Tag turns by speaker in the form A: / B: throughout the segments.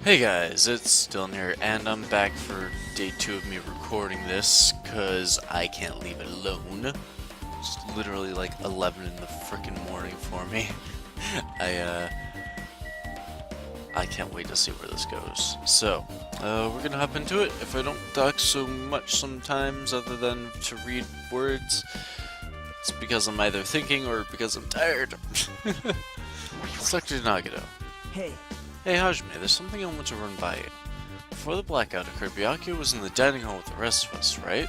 A: Hey guys, it's Dylan here, and I'm back for day 2 of me recording this, cause I can't leave it alone. It's literally like 11 in the frickin' morning for me. I can't wait to see where this goes. So, we're gonna hop into it. If I don't talk so much sometimes, other than to read words, it's because I'm either thinking or because I'm tired. Selected Nagato.
B: Hey.
A: Hey Hajime, there's something I want to run by you. Before the blackout occurred, Byakuya was in the dining hall with the rest of us, right?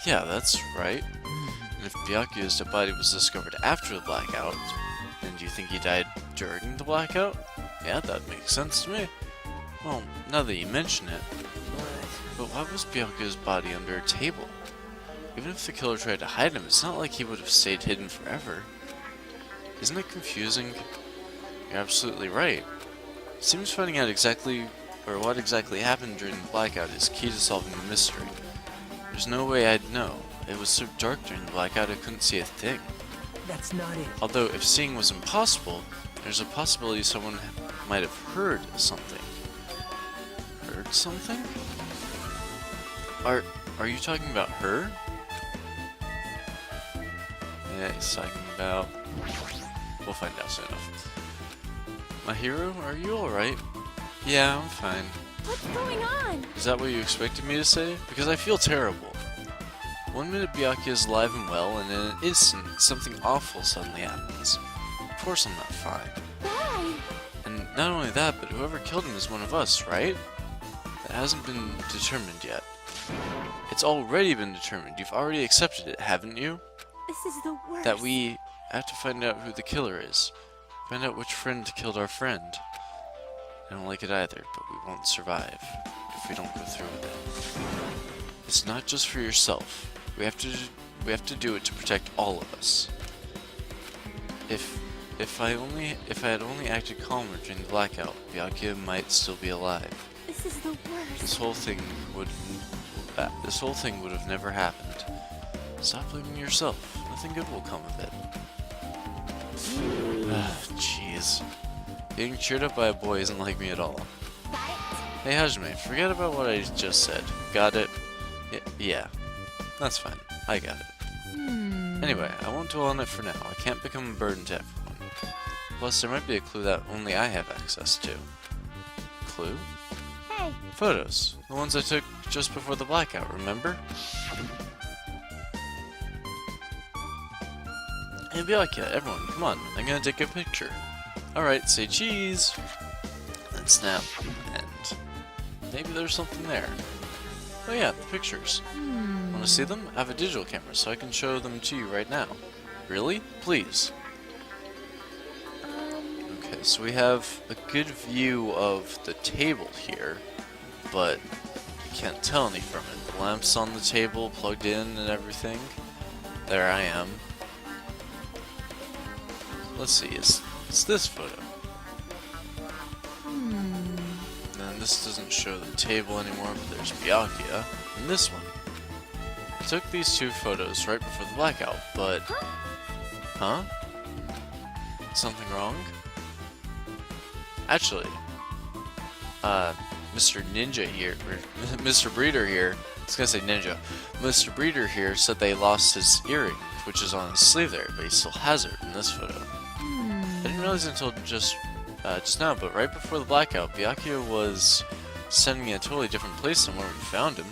A: Yeah, that's right. And if Byakuya's dead body was discovered after the blackout, then do you think he died during the blackout? Yeah, that makes sense to me. Well, now that you mention it. But why was Byakuya's body under a table? Even if the killer tried to hide him, it's not like he would have stayed hidden forever. Isn't it confusing? You're absolutely right. Seems finding out what exactly happened during the blackout is key to solving the mystery. There's no way I'd know. It was so dark during the blackout I couldn't see a thing.
B: That's not it.
A: Although if seeing was impossible, there's a possibility someone might have heard something. Heard something? Are you talking about her? Yeah, he's talking about... We'll find out soon enough. My hero, are you alright? Yeah, I'm fine.
C: What's going on?
A: Is that what you expected me to say? Because I feel terrible. One minute Byakuya is alive and well, and in an instant, something awful suddenly happens. Of course I'm not fine.
C: Why?
A: And not only that, but whoever killed him is one of us, right? That hasn't been determined yet. It's already been determined. You've already accepted it, haven't you?
C: This is the worst.
A: That we have to find out who the killer is. Find out which friend killed our friend. I don't like it either, but we won't survive if we don't go through with it. It's not just for yourself. We have to do it to protect all of us. If I had only acted calmer during the blackout, Byakuya might still be alive.
C: This is the worst.
A: This whole thing would have never happened. Stop blaming yourself. Nothing good will come of it. Jeez. Getting cheered up by a boy isn't like me at all. Hey Hajime, forget about what I just said. Got it? Yeah. That's fine. I got it. Anyway, I won't dwell on it for now. I can't become a burden to everyone. Plus, there might be a clue that only I have access to. Clue?
C: Hey.
A: Photos. The ones I took just before the blackout, remember? Hey Byakuya, everyone, come on, I'm gonna take a picture. Alright, say cheese! Then snap, and maybe there's something there. Oh yeah, the pictures. Wanna see them? I have a digital camera, so I can show them to you right now. Really? Please. Okay, so we have a good view of the table here, but you can't tell any from it. The lamp's on the table, plugged in and everything. There I am. Let's see, it's this photo. And this doesn't show the table anymore, but there's Byakuya. And this one. I took these two photos right before the blackout, but... Huh? Something wrong? Actually, Mr. Ninja here, or Mr. Breeder here, I was gonna say Ninja. Mr. Breeder here said they lost his earring, which is on his sleeve there, but he still has it in this photo. I didn't realize until just now, but right before the blackout, Byakuya was standing in a totally different place than where we found him.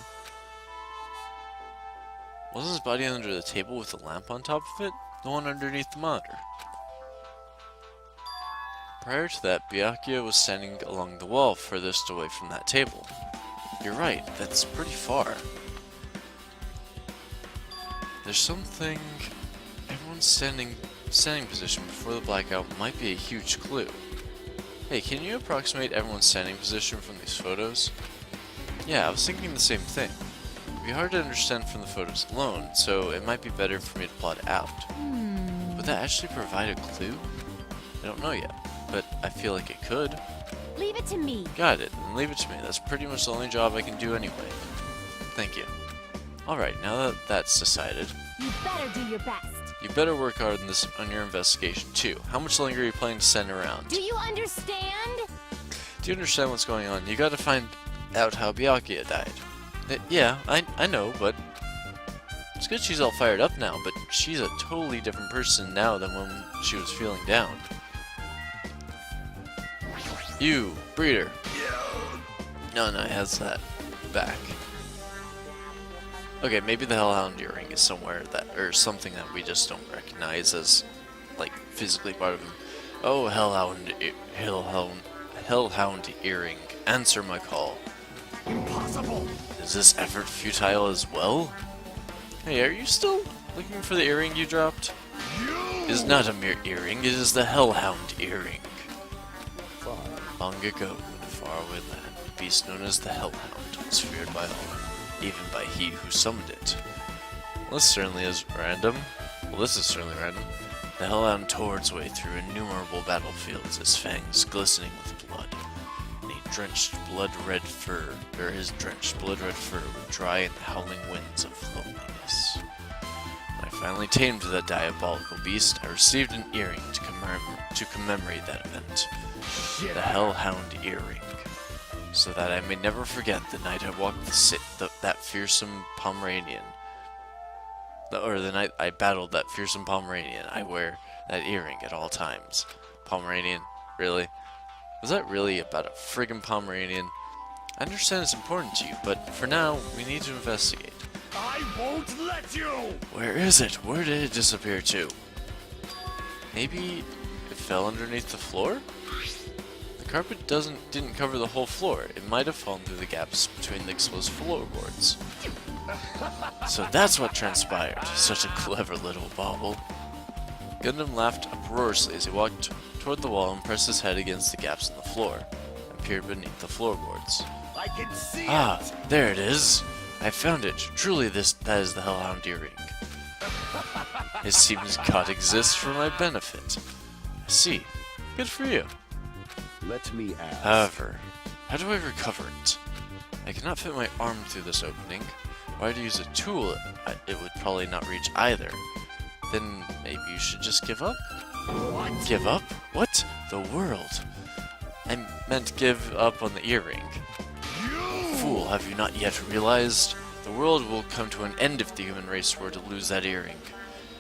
A: Wasn't his body under the table with the lamp on top of it? The one underneath the monitor. Prior to that, Byakuya was standing along the wall furthest away from that table. You're right, that's pretty far. There's something... Everyone's standing position before the blackout might be a huge clue. Hey, can you approximate everyone's standing position from these photos? Yeah, I was thinking the same thing. It'd be hard to understand from the photos alone, so it might be better for me to plot it out. Would that actually provide a clue? I don't know yet, but I feel like it could.
C: Leave it to me.
A: Got it, then leave it to me. That's pretty much the only job I can do anyway. Thank you. Alright, now that that's decided,
C: You better do your best.
A: you better work hard on your investigation too. How much longer are you planning to send around?
C: Do you understand?
A: Do you understand what's going on? You gotta find out how Byakuya died. Yeah, I know, but it's good she's all fired up now, but she's a totally different person now than when she was feeling down. You, breeder. No, it has that back. Okay, maybe the Hellhound earring is somewhere that, or something that we just don't recognize as, like, physically part of him. Oh, Hellhound earring, answer my call.
B: Impossible!
A: Is this effort futile as well? Hey, are you still looking for the earring you dropped? It is not a mere earring, it is the Hellhound earring. Long ago, in a faraway land, a beast known as the Hellhound was feared by all, even by he who summoned it. Well, this certainly is random. Well, this is certainly random. The Hellhound tore its way through innumerable battlefields, his fangs glistening with blood, and his drenched blood-red fur would dry in the howling winds of loneliness. When I finally tamed that diabolical beast, I received an earring to commemorate that event. The Hellhound earring, so that I may never forget the night I walked that fearsome Pomeranian. The night I battled that fearsome Pomeranian. I wear that earring at all times. Pomeranian? Really? Was that really about a friggin' Pomeranian? I understand it's important to you, but for now, we need to investigate.
B: I won't let you!
A: Where is it? Where did it disappear to? Maybe it fell underneath the floor? The carpet didn't cover the whole floor. It might have fallen through the gaps between the exposed floorboards. So that's what transpired. Such a clever little bauble. Gundam laughed uproariously as he walked toward the wall and pressed his head against the gaps in the floor and peered beneath the floorboards.
B: I can see
A: Ah, there it is. I found it. Truly, that is the Hellhound earring. It seems God exists for my benefit. I see. Good for you.
B: Let me ask.
A: However, how do I recover it? I cannot fit my arm through this opening. Why to use a tool? It would probably not reach either. Then maybe you should just give up?
B: What?
A: Give up? What? The world. I meant give up on the earring. Fool, have you not yet realized? The world will come to an end if the human race were to lose that earring.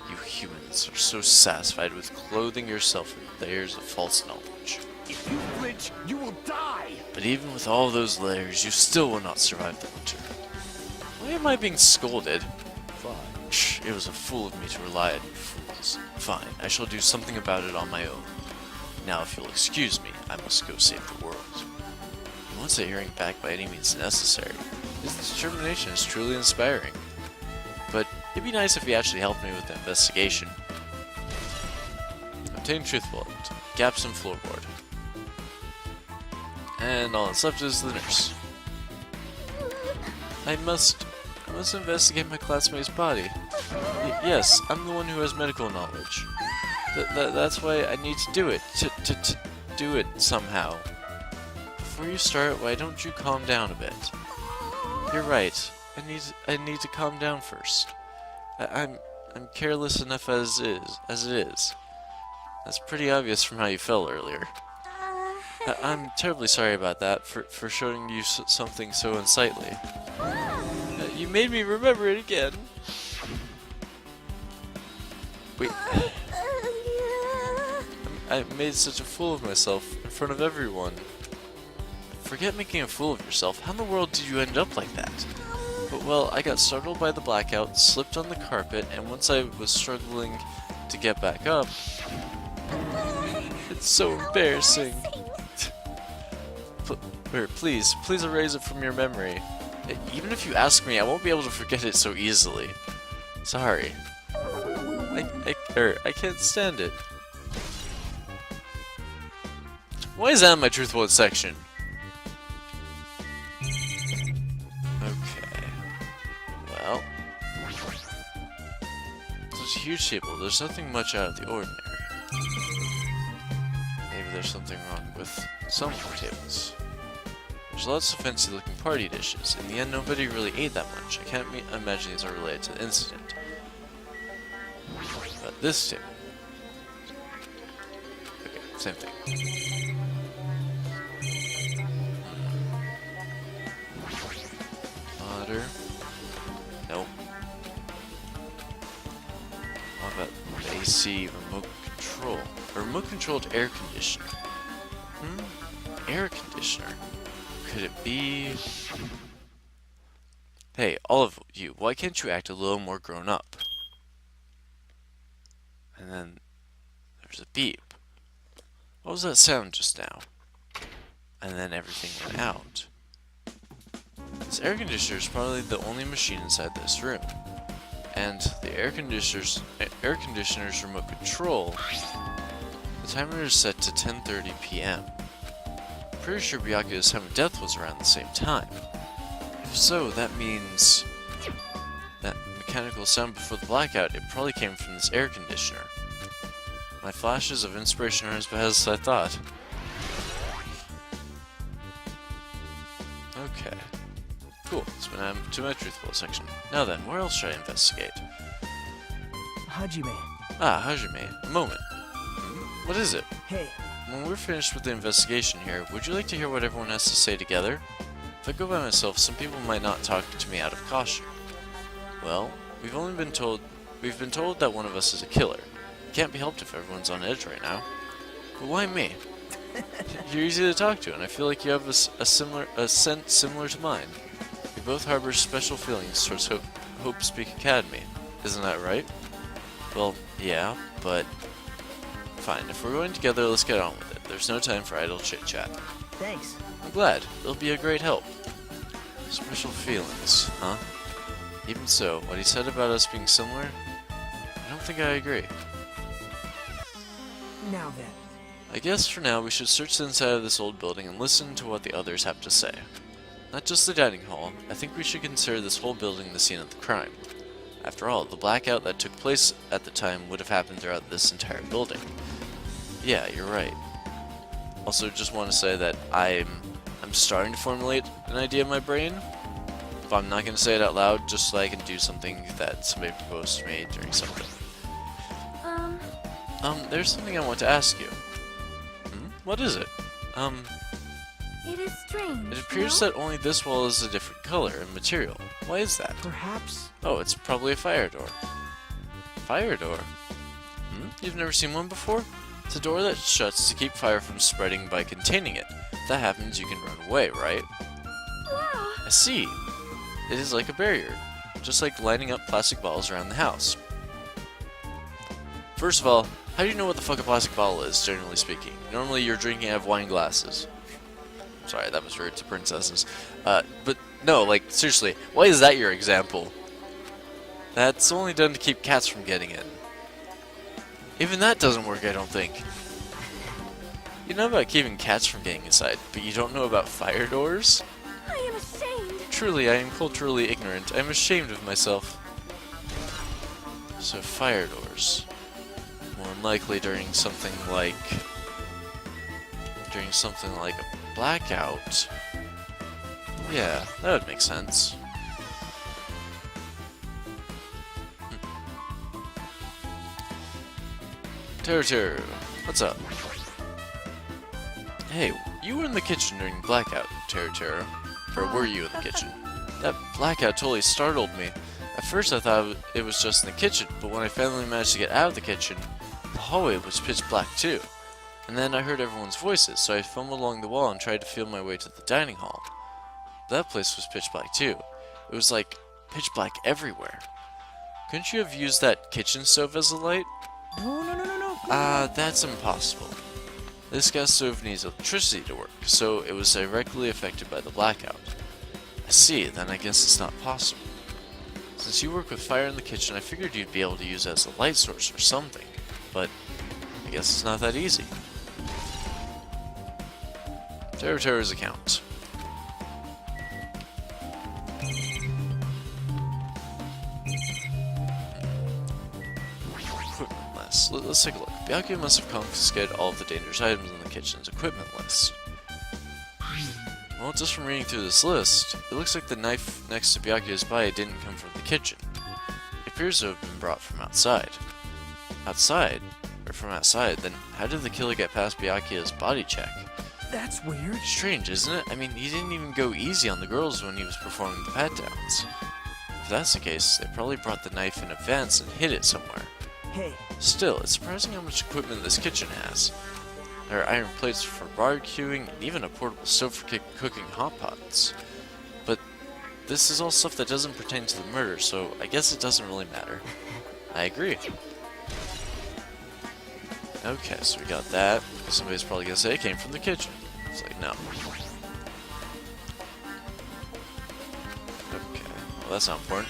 A: You humans are so satisfied with clothing yourself in layers of false knowledge.
B: If you flinch, you will die!
A: But even with all those layers, you still will not survive the winter. Why am I being scolded?
B: Fine.
A: Shh, it was a fool of me to rely on you fools. Fine, I shall do something about it on my own. Now, if you'll excuse me, I must go save the world. He wants the earring back by any means necessary. His determination is truly inspiring. But it'd be nice if he actually helped me with the investigation. Obtain truth bullet. Gaps in floorboard. And all that's left is the nurse. I must investigate my classmate's body. Yes, I'm the one who has medical knowledge. That's why I need to do it. To do it somehow. Before you start, why don't you calm down a bit? You're right. I need to calm down first. I'm careless enough as it is. That's pretty obvious from how you felt earlier. I'm terribly sorry about that, for showing you something so unsightly. You made me remember it again. Wait. I made such a fool of myself in front of everyone. Forget making a fool of yourself. How in the world did you end up like that? But well, I got startled by the blackout, slipped on the carpet, and once I was struggling to get back up... It's so embarrassing. Please erase it from your memory. Even if you ask me, I won't be able to forget it so easily. Sorry. I can't stand it. Why is that in my truth bullet section? Okay. Well. Such a huge table. There's nothing much out of the ordinary. Maybe there's something wrong with some more tables. There's lots of fancy looking party dishes. In the end, nobody really ate that much. I can't imagine these are related to the incident. But this table. Okay, same thing. Water? Nope. What about the AC remote control? A remote controlled air conditioner. Air conditioner? Could it be... Hey, all of you, why can't you act a little more grown up? And then there's a beep. What was that sound just now? And then everything went out. This air conditioner is probably the only machine inside this room. And the air conditioner's remote control, the timer is set to 10:30 p.m. Pretty sure Byakuya's time of death was around the same time. If so, that means that mechanical sound before the blackout, it probably came from this air conditioner. My flashes of inspiration are as bad as I thought. Okay. Cool, it's been to my truthful section. Now then, where else should I investigate?
D: Hajime.
A: Ah, Hajime. A moment. What is it?
D: Hey.
A: When we're finished with the investigation here, would you like to hear what everyone has to say together? If I go by myself, some people might not talk to me out of caution. Well, we've been told that one of us is a killer. It can't be helped if everyone's on edge right now. But why me? You're easy to talk to, and I feel like you have a scent similar to mine. We both harbor special feelings towards Hope Speak Academy. Isn't that right? Well, yeah, but... Fine, if we're going together, let's get on with it. There's no time for idle chit-chat.
D: Thanks.
A: I'm glad. It'll be a great help. Special feelings, huh? Even so, what he said about us being similar, I don't think I agree.
D: Now then.
A: I guess for now we should search the inside of this old building and listen to what the others have to say. Not just the dining hall, I think we should consider this whole building the scene of the crime. After all, the blackout that took place at the time would have happened throughout this entire building. Yeah, you're right. Also, just want to say that I'm starting to formulate an idea in my brain, but I'm not going to say it out loud just so I can do something that somebody proposed to me during something. There's something I want to ask you. What is it?
C: It is strange.
A: It appears that only this wall is a different color and material. Why is that?
D: Perhaps.
A: Oh, it's probably a fire door. Fire door? You've never seen one before? It's a door that shuts to keep fire from spreading by containing it. If that happens, you can run away, right?
C: Wow.
A: I see. It is like a barrier, just like lining up plastic bottles around the house. First of all, how do you know what the fuck a plastic bottle is, generally speaking? Normally you're drinking out of wine glasses. Sorry, that was rude to princesses. But no, like, seriously, why is that your example? That's only done to keep cats from getting in. Even that doesn't work, I don't think. You know about keeping cats from getting inside, but you don't know about fire doors?
C: I am ashamed.
A: Truly, I am culturally ignorant. I'm ashamed of myself. So, fire doors. More than likely during something like a blackout. Yeah, that would make sense. Teru, what's up? Hey, you were in the kitchen during the blackout, Teru. Or were you in the kitchen? That blackout totally startled me. At first I thought it was just in the kitchen, but when I finally managed to get out of the kitchen, the hallway was pitch black too. And then I heard everyone's voices, so I fumbled along the wall and tried to feel my way to the dining hall. That place was pitch black too. It was like pitch black everywhere. Couldn't you have used that kitchen stove as a light?
D: No.
A: That's impossible. This gas stove needs electricity to work, so it was directly affected by the blackout. I see, then I guess it's not possible. Since you work with fire in the kitchen, I figured you'd be able to use it as a light source or something, but I guess it's not that easy. Teru's account. Equipment list. Let's take a look. Byakuya must have confiscated all of the dangerous items in the kitchen's equipment list. Well, just from reading through this list, it looks like the knife next to Byakuya's body didn't come from the kitchen. It appears to have been brought from outside. Outside? Or from outside, then how did the killer get past Byakuya's body check?
D: That's weird.
A: Strange, isn't it? I mean, he didn't even go easy on the girls when he was performing the pat-downs. If that's the case, they probably brought the knife in advance and hid it somewhere.
D: Hey,
A: Still, it's surprising how much equipment this kitchen has. There are iron plates for barbecuing and even a portable stove for cooking hot pots. But this is all stuff that doesn't pertain to the murder, so I guess it doesn't really matter. I agree. Okay, so we got that. Somebody's probably gonna say it came from the kitchen. It's like, no. Okay, well that's not important.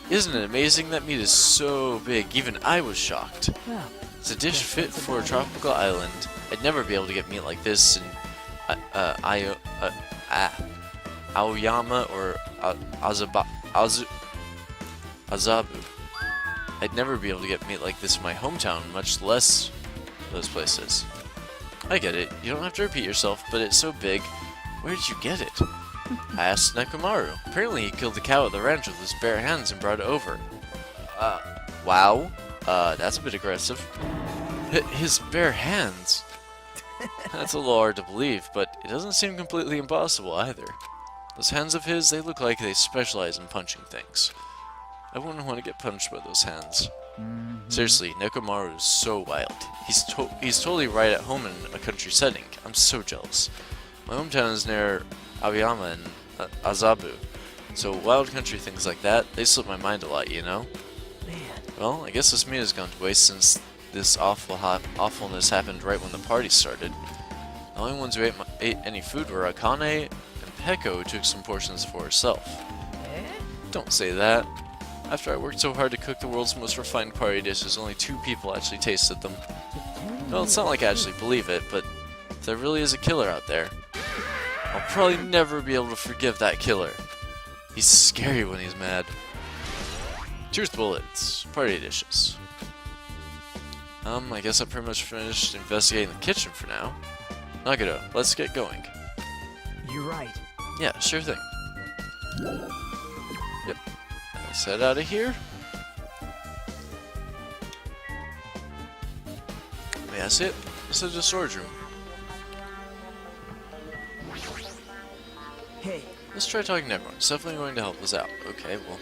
A: Isn't it amazing? That meat is so big, even I was shocked.
D: well,
A: It's a dish fit for a tropical island. I'd never be able to get meat like this in Aoyama or Azabu. I'd never be able to get meat like this in my hometown, much less those places. I get it, you don't have to repeat yourself, but it's so big. Where did you get it? I asked Nekomaru. Apparently he killed the cow at the ranch with his bare hands and brought it over. Wow. That's a bit aggressive. His bare hands? That's a little hard to believe, but it doesn't seem completely impossible either. Those hands of his, they look like they specialize in punching things. I wouldn't want to get punched by those hands. Seriously, Nekomaru is so wild. He's totally right at home in a country setting. I'm so jealous. My hometown is near Aoyama and Azabu, so wild country things like that, they slip my mind a lot, you know?
D: man.
A: Well, I guess this meat has gone to waste since this awfulness happened right when the party started. The only ones who ate any food were Akane and Peko, who took some portions for herself.
D: Eh?
A: Don't say that. After I worked so hard to cook the world's most refined party dishes, only 2 people actually tasted them. Well, it's not like I actually believe it, but if there really is a killer out there, I'll probably never be able to forgive that killer. He's scary when he's mad. Truth bullets, party dishes. I guess I pretty much finished investigating the kitchen for now. Nagato, let's get going.
D: You're right.
A: Yeah, sure thing. Yep. Let's head out of here. Yeah, that's it. This is the storage room.
D: Hey,
A: Let's try talking to everyone. It's definitely going to help us out. Okay, well.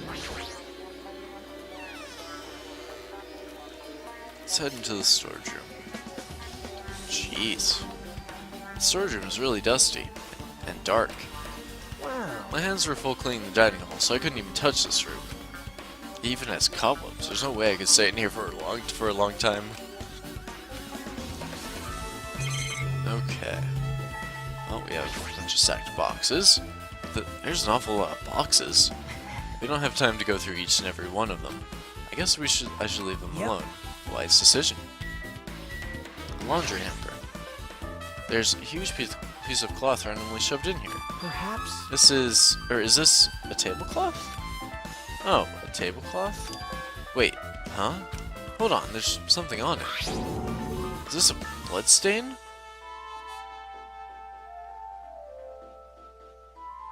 A: Let's head into the storage room. Jeez. The storage room is really dusty and dark.
D: wow.
A: My hands were full cleaning the dining hall, so I couldn't even touch this room. It even has cobwebs. There's no way I could stay in here for a long time. Okay. Oh, we have a bunch of stacked boxes. There's an awful lot of boxes. We don't have time to go through each and every one of them. I guess I should leave them
D: Yep.
A: alone. Wise decision. A laundry hamper. There's a huge piece of cloth randomly shoved in here.
D: Perhaps.
A: Is this a tablecloth? Oh, a tablecloth? Wait, huh? Hold on, there's something on it. Is this a blood stain?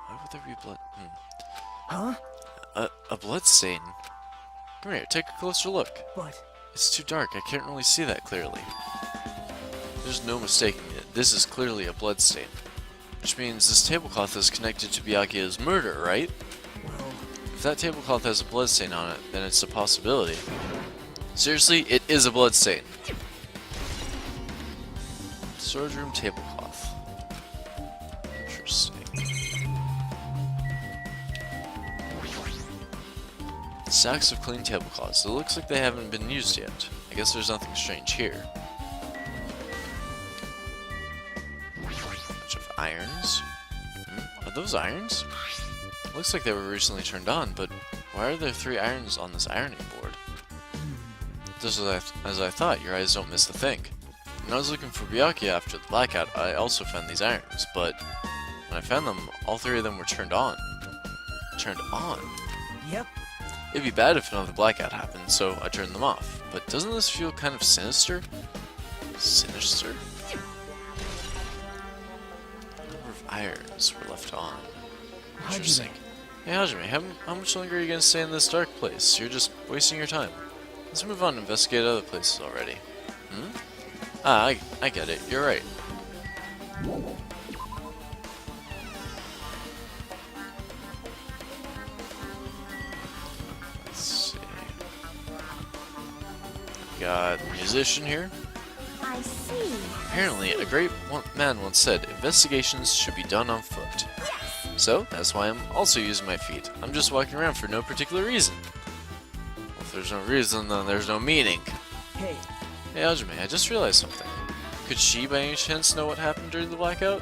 A: Why would there be blood?
D: Huh?
A: A blood stain. Come here, take a closer look.
D: But
A: It's too dark, I can't really see that clearly. There's no mistaking it. This is clearly a blood stain. Which means this tablecloth is connected to Byakuya's murder, right?
D: well,
A: If that tablecloth has a blood stain on it, then it's a possibility. Seriously, it is a blood stain. Storage room tablecloth. Interesting. Stacks of clean tablecloths. It looks like they haven't been used yet. I guess there's nothing strange here. Bunch of irons. Are those irons? Looks like they were recently turned on, but why are there 3 irons on this ironing board? Just as I thought, your eyes don't miss a thing. When I was looking for Byakuya after the blackout, I also found these irons, but when I found them, all 3 of them were turned on. Turned on?
D: yep.
A: It'd be bad if another blackout happened, so I turned them off. But doesn't this feel kind of sinister? Sinister? A number of irons were left on. Interesting. Hey Hajime, how much longer are you gonna stay in this dark place? You're just wasting your time. Let's move on and investigate other places already. I get it. You're right. got a musician here.
C: I see.
A: Apparently, a great man once said, investigations should be done on foot.
C: Yes.
A: So, that's why I'm also using my feet. I'm just walking around for no particular reason. Well, if there's no reason, then there's no meaning.
D: Hey,
A: Hey, Hajime, I just realized something. Could she, by any chance, know what happened during the blackout?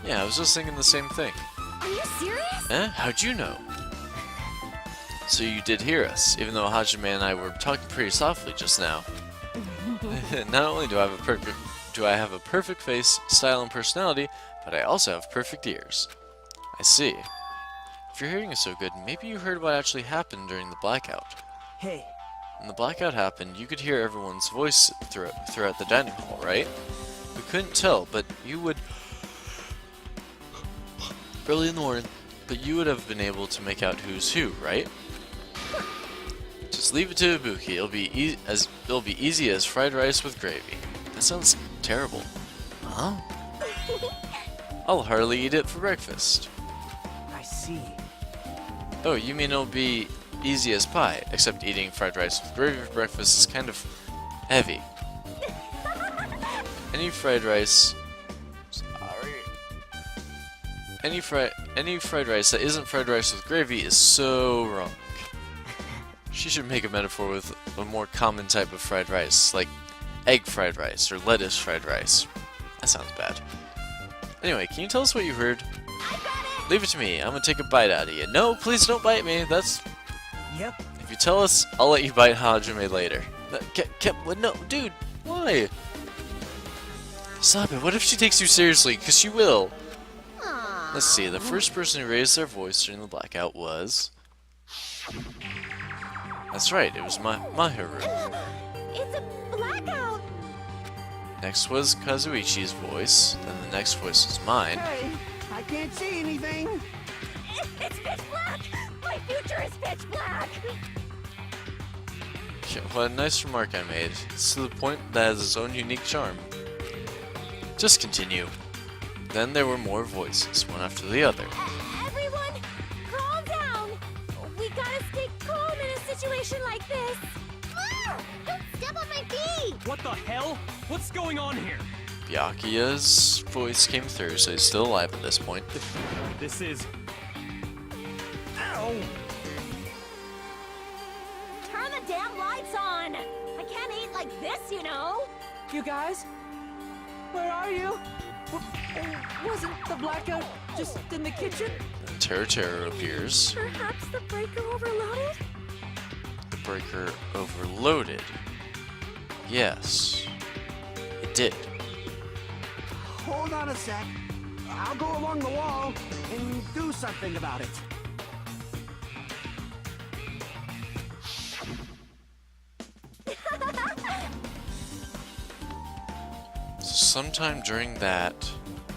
A: Yeah, I was just thinking the same thing.
C: Are you serious?
A: Eh? How'd you know? So you did hear us, even though Hajime and I were talking pretty softly just now. Not only do I have a perfect face, style, and personality, but I also have perfect ears. I see. If your hearing is so good, maybe you heard what actually happened during the blackout.
D: hey.
A: When the blackout happened, you could hear everyone's voice throughout the dining hall, right? We couldn't tell, but you would... early in the morning, but you would have been able to make out who's who, right? Just leave it to Ibuki. It'll be easy as fried rice with gravy. That sounds terrible. Huh? I'll hardly eat it for breakfast.
D: I see.
A: Oh, you mean it'll be easy as pie, except eating fried rice with gravy for breakfast is kind of heavy. Any fried rice... Sorry. Any fried rice that isn't fried rice with gravy is so wrong. She should make a metaphor with a more common type of fried rice, like egg fried rice or lettuce fried rice. That sounds bad. Anyway, can you tell us what you heard?
C: I got it.
A: Leave it to me. I'm gonna take a bite out of you. No, please don't bite me. That's...
D: Yep.
A: If you tell us, I'll let you bite Hajime later. No, dude, why? Stop it. What if she takes you seriously? Because she will.
C: Aww.
A: Let's see. The first person who raised their voice during the blackout was... That's right. It was Mahiru.
C: It's a blackout.
A: Next was Kazuichi's voice. Then the next voice was mine.
D: Hey, I can't see anything.
C: It's pitch black. My future is pitch black.
A: Yeah, what a nice remark I made. It's to the point that has its own unique charm. Just continue. Then there were more voices, one after the other.
C: Everyone, calm down. We gotta stay calm in a situation like this. Don't step on my feet.
E: What the hell? What's going on here?
A: Byakuya's voice came through, so he's still alive at this point.
E: This is... Ow!
C: Turn the damn lights on. I can't eat like this, you know.
D: You guys? Where are you? Wasn't the blackout just in the kitchen?
A: Then Terra appears.
C: Perhaps the breaker overloaded?
A: The breaker overloaded. Yes, it did.
F: Hold on a sec. I'll go along the wall and do something about it.
A: Sometime during that,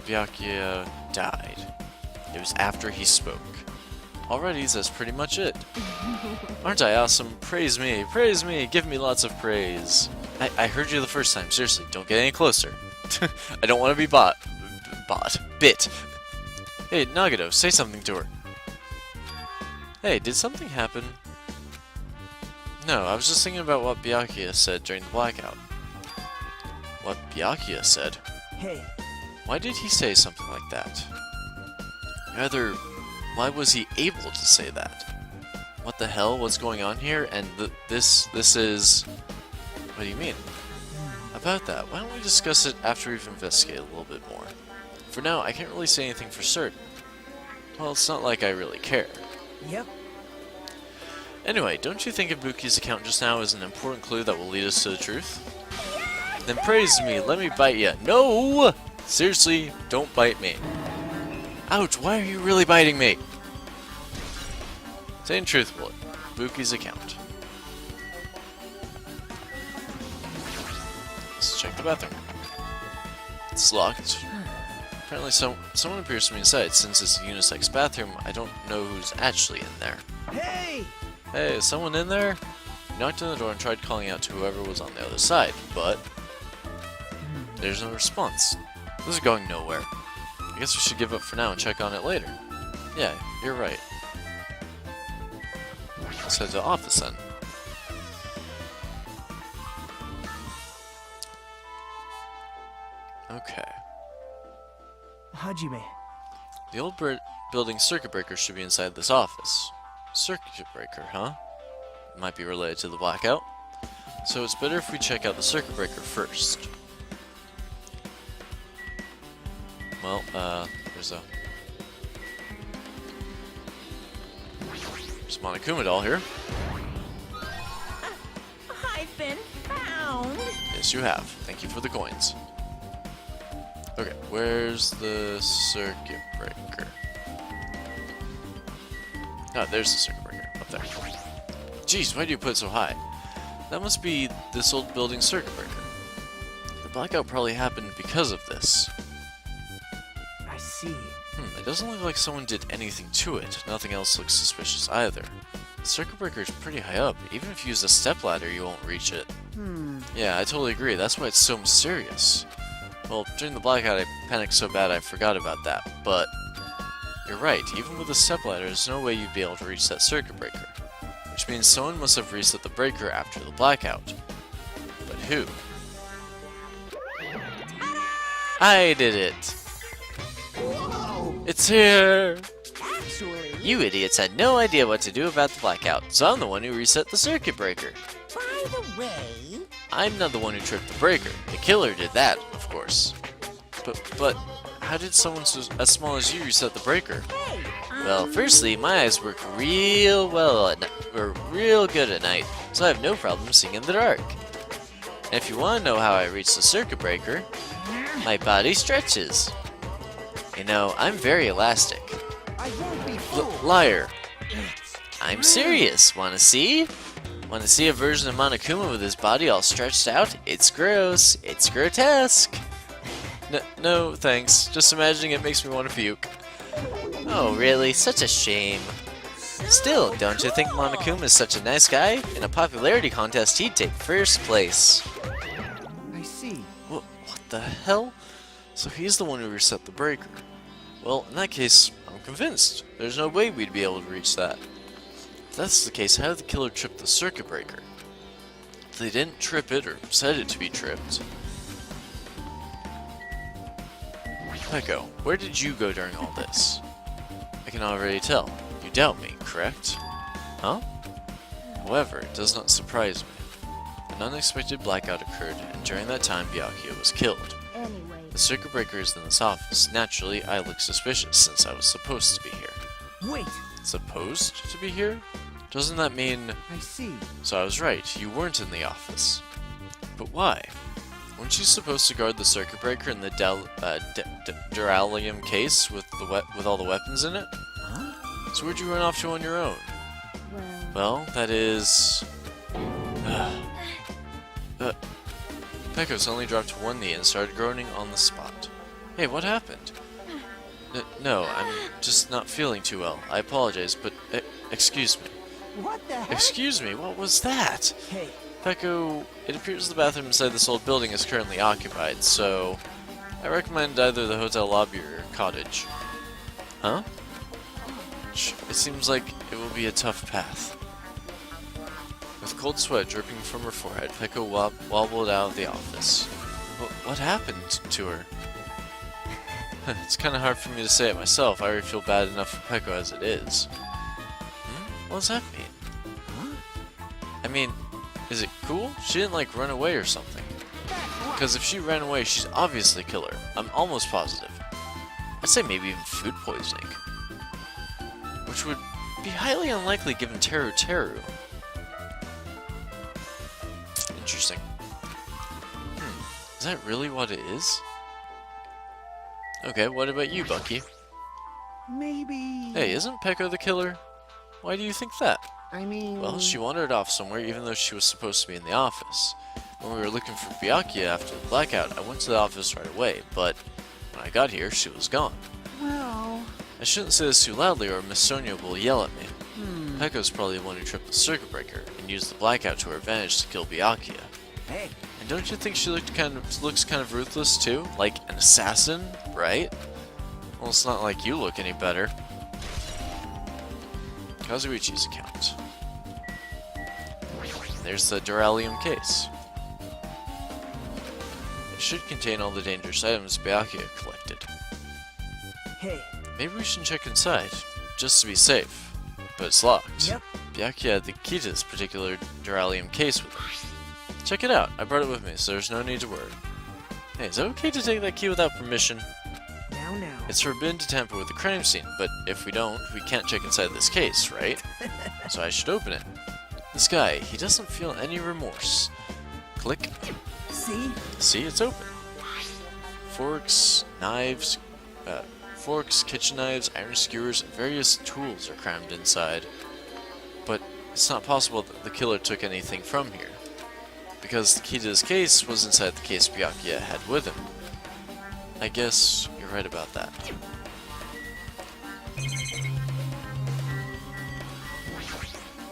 A: Byakuya died. It was after he spoke. Alrighty, that's pretty much it. Aren't I awesome? Praise me, give me lots of praise. I heard you the first time, seriously, don't get any closer. I don't want to be bit. Hey, Nagato, say something to her. Hey, did something happen? No, I was just thinking about what Byakuya said during the blackout. What Byakuya said?
D: Hey,
A: Why did he say something like that? Rather, why was he able to say that? What the hell? What's going on here? And this is... What do you mean? About that, why don't we discuss it after we've investigated a little bit more? For now, I can't really say anything for certain. Well, it's not like I really care.
D: yep.
A: Anyway, don't you think Ibuki's account just now is an important clue that will lead us to the truth? Then praise me, let me bite ya. No! Seriously, don't bite me. Ouch, why are you really biting me? Saying truthfully, Ibuki's account. Let's check the bathroom. It's locked. Apparently someone appears to be inside. Since it's a unisex bathroom, I don't know who's actually in there.
F: Hey!
A: Hey, is someone in there? We knocked on the door and tried calling out to whoever was on the other side, but there's no response. This is going nowhere. I guess we should give up for now and check on it later. Yeah, you're right. Let's head to the office then. Okay.
F: Hajime.
A: The old building circuit breaker should be inside this office. Circuit breaker, huh? Might be related to the blackout. So it's better if we check out the circuit breaker first. Well, there's Monokuma doll here.
D: I've been found.
A: Yes, you have. Thank you for the coins. Okay, where's the circuit breaker? Ah, there's the circuit breaker. Up there. Jeez, why do you put it so high? That must be this old building circuit breaker. The blackout probably happened because of this.
F: I see.
A: It doesn't look like someone did anything to it. Nothing else looks suspicious either. The circuit breaker is pretty high up. Even if you use a stepladder, you won't reach it. Yeah, I totally agree. That's why it's so mysterious. Well, during the blackout, I panicked so bad I forgot about that. But you're right. Even with a stepladder, there's no way you'd be able to reach that circuit breaker. Which means someone must have reset the breaker after the blackout. But who? I did it! It's here!
C: Actually,
A: You idiots had no idea what to do about the blackout, so I'm the one who reset the circuit breaker.
C: by the way,
A: I'm not the one who tripped the breaker. The killer did that, of course. But how did someone as small as you reset the breaker?
C: hey,
A: Well, firstly, my eyes work real well or real good at night, so I have no problem seeing in the dark. And if you want to know how I reached the circuit breaker, my body stretches. You know, I'm very elastic.
F: I won't be fooled.
A: Liar. I'm serious. Wanna see? Wanna see a version of Monokuma with his body all stretched out? It's gross. It's grotesque. No, thanks. Just imagining it makes me want to puke. Oh, really? Such a shame. Still, don't you think Monokuma is such a nice guy? In a popularity contest, he'd take first place.
F: I see.
A: What the hell? So he's the one who reset the breaker. Well, in that case, I'm convinced. There's no way we'd be able to reach that. If that's the case, how did the killer trip the circuit breaker? They didn't trip it or set it to be tripped. Peko, where did you go during all this? I can already tell. You doubt me, correct? Huh? However, it does not surprise me. An unexpected blackout occurred, and during that time, Byakuya was killed.
C: anyway,
A: The circuit breaker is in this office. Naturally, I look suspicious since I was supposed to be here.
F: Wait.
A: Supposed to be here? Doesn't that mean...
F: I see.
A: So I was right, you weren't in the office. But why? Weren't you supposed to guard the circuit breaker in the Duralium case with all the weapons in it?
F: Huh?
A: So where'd you run off to on your own?
C: well,
A: Well, that is... Peko suddenly dropped to one knee and started groaning on the spot. Hey, what happened? No, I'm just not feeling too well. I apologize, but excuse me.
F: What the heck?
A: Excuse me, what was that?
F: Hey,
A: Peko, it appears the bathroom inside this old building is currently occupied, so I recommend either the hotel lobby or your cottage. Huh? It seems like it will be a tough path. With cold sweat dripping from her forehead, Peko wobbled out of the office. What happened to her? It's kind of hard for me to say it myself. I already feel bad enough for Peko as it is. What does that mean? I mean, is it cool? She didn't like run away or something. Because if she ran away, she's obviously a killer. I'm almost positive. I'd say maybe even food poisoning. Which would be highly unlikely given Teru. Interesting. Is that really what it is? Okay, what about you, Bucky?
F: maybe...
A: Hey, isn't Peko the killer? Why do you think that?
F: I mean...
A: Well, she wandered off somewhere even though she was supposed to be in the office. When we were looking for Byakuya after the blackout, I went to the office right away, but when I got here, she was gone.
F: Well...
A: I shouldn't say this too loudly or Miss Sonia will yell at me. Peko's probably the one who tripped the circuit breaker and used the blackout to her advantage to kill Byakuya.
F: Hey,
A: And don't you think she looks kind of ruthless too? Like an assassin, right? Well, it's not like you look any better. Kazuichi's account. There's the Duralium case. should contain all the dangerous items Byakuya collected.
D: Hey.
A: Maybe we should check inside, just to be safe. But it's locked.
D: Yep.
A: Byakuya had the key to this particular Duralium case with him. Check it out. I brought it with me, so there's no need to worry. Hey, is it okay to take that key without permission?
D: Now.
A: It's forbidden to tamper with the crime scene, but if we don't, we can't check inside this case, right? So I should open it. This guy, he doesn't feel any remorse. Click.
D: See?
A: See, it's open. Forks, knives, kitchen knives, iron skewers, and various tools are crammed inside. But it's not possible that the killer took anything from here, because the key to this case was inside the case Byakuya had with him. I guess you're right about that.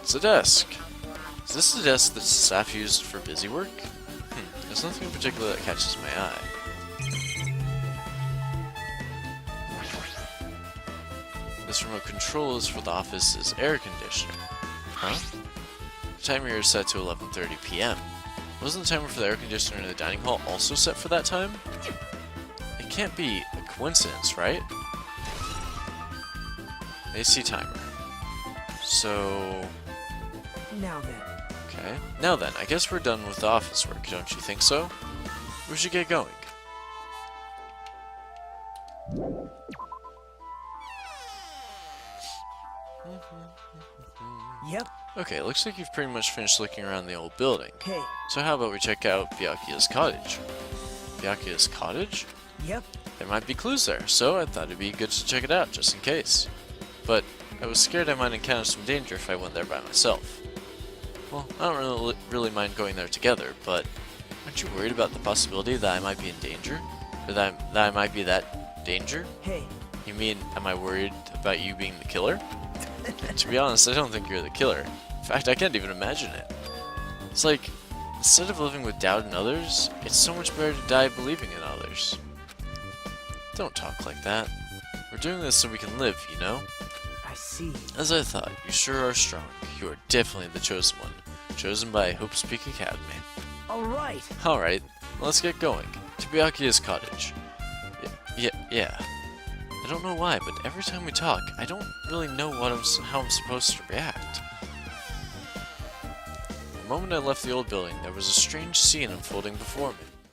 A: It's a desk. Is this the desk that staff used for busy work? There's nothing in particular that catches my eye. This remote control is for the office's air conditioner. Huh? The timer here is set to 11:30 p.m. Wasn't the timer for the air conditioner in the dining hall also set for that time? It can't be a coincidence, right? AC timer. So...
D: Now then.
A: Okay. Now then, I guess we're done with the office work, don't you think so? We should get going.
D: Yep.
A: Okay, looks like you've pretty much finished looking around the old building.
D: Hey.
A: So how about we check out Byakuya's cottage? Byakuya's cottage?
D: Yep.
A: There might be clues there, so I thought it'd be good to check it out, just in case. But I was scared I might encounter some danger if I went there by myself. Well, I don't really mind going there together, but aren't you worried about the possibility that I might be in danger? Or that I might be that danger?
D: Hey.
A: You mean, am I worried about you being the killer? To be honest, I don't think you're the killer. In fact, I can't even imagine it. It's like, instead of living with doubt in others, it's so much better to die believing in others. Don't talk like that. We're doing this so we can live, you know?
D: I see.
A: As I thought, you sure are strong. You are definitely the chosen one. Chosen by Hope's Peak Academy.
D: Alright.
A: Alright, let's get going. To Byakuya's cottage. Yeah. I don't know why, but every time we talk, I don't really know how I'm supposed to react. The moment I left the old building, there was a strange scene unfolding before me.